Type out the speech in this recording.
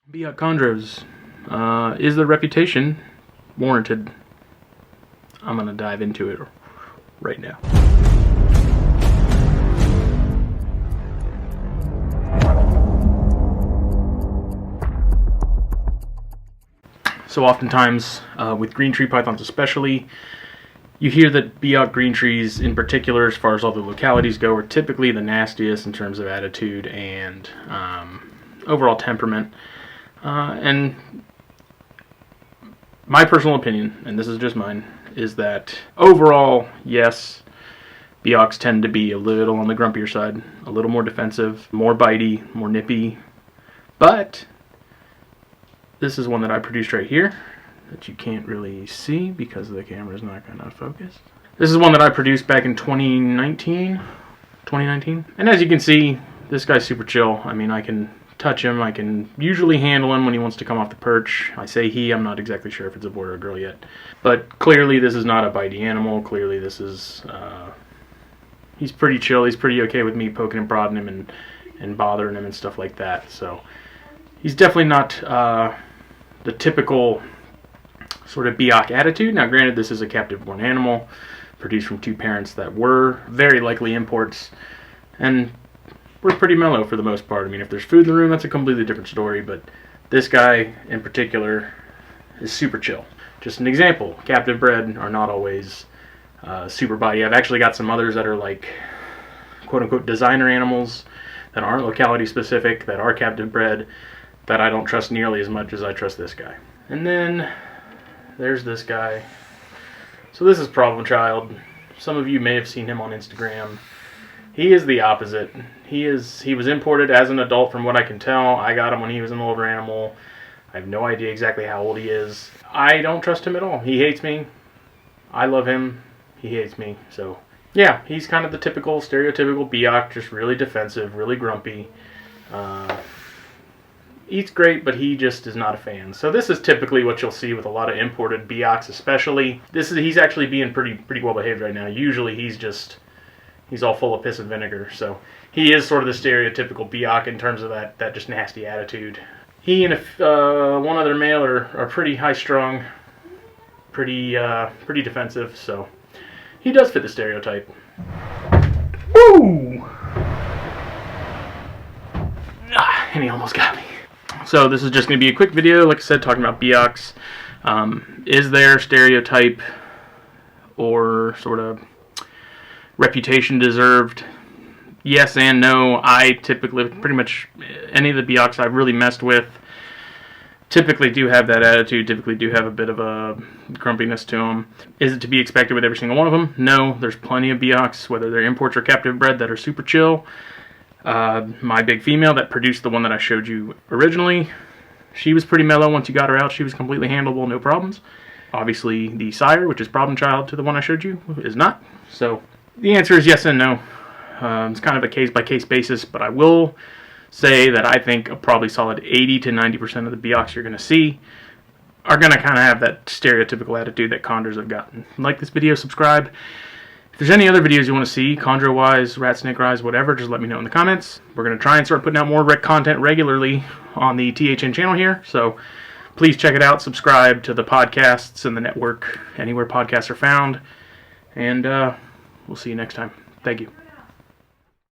Biak chondros. Is the reputation warranted? I'm going to dive into it right now. So oftentimes, with green tree pythons especially, you hear that Biak green trees in particular, as far as all the localities go, are typically the nastiest in terms of attitude and overall temperament. And my personal opinion, and this is just mine, is that overall, yes, Biaks tend to be a little on the grumpier side, a little more defensive, more bitey, more nippy, but this is one that I produced right here that you can't really see because the camera's not going to focus. This is one that I produced back in 2019, and as you can see, this guy's super chill. I mean, I can touch him, I can usually handle him when he wants to come off the perch. I say he, I'm not exactly sure if it's a boy or a girl yet, but clearly this is not a bitey animal. Clearly this is he's pretty chill. He's pretty okay with me poking and prodding him and bothering him and stuff like that. So he's definitely not the typical sort of Biak attitude. Now granted, this is a captive born animal produced from two parents that were very likely imports, and we're pretty mellow for the most part. I mean, if there's food in the room, that's a completely different story, but this guy in particular is super chill. Just an example, captive bred are not always super bitey. I've actually got some others that are like quote-unquote designer animals that aren't locality specific, that are captive bred, that I don't trust nearly as much as I trust this guy. And then there's this guy. So this is Problem Child. Some of you may have seen him on Instagram. He is the opposite. He was imported as an adult from what I can tell. I got him when he was an older animal. I have no idea exactly how old he is. I don't trust him at all. He hates me. I love him. He hates me. So yeah, he's kind of the typical, stereotypical Biak, just really defensive, really grumpy. Eats great, but he just is not a fan. So this is typically what you'll see with a lot of imported Biaks especially. He's actually being pretty well behaved right now. Usually he's all full of piss and vinegar. So he is sort of the stereotypical Biak in terms of that just nasty attitude. He and one other male are pretty high-strung, pretty defensive, so he does fit the stereotype. Woo! And he almost got me. So this is just going to be a quick video, like I said, talking about Biaks. Is there stereotype or sort of reputation deserved? Yes and no. I typically, pretty much any of the Biaks I've really messed with typically do have that attitude, typically do have a bit of a grumpiness to them. Is it to be expected with every single one of them? No. There's plenty of Biaks, whether they're imports or captive bred, that are super chill. My big female that produced the one that I showed you originally, she was pretty mellow. Once you got her out, she was completely handleable, no problems. Obviously the sire, which is Problem Child to the one I showed you, is not. So the answer is yes and no. It's kind of a case-by-case basis, but I will say that I think a probably solid 80 to 90% of the Biaks you're going to see are going to kind of have that stereotypical attitude that chondros have gotten. Like this video, subscribe. If there's any other videos you want to see, chondro-wise, rat snake rise, whatever, just let me know in the comments. We're going to try and start putting out more content regularly on the THN channel here, so please check it out. Subscribe to the podcasts and the network, anywhere podcasts are found, and we'll see you next time. Thank you.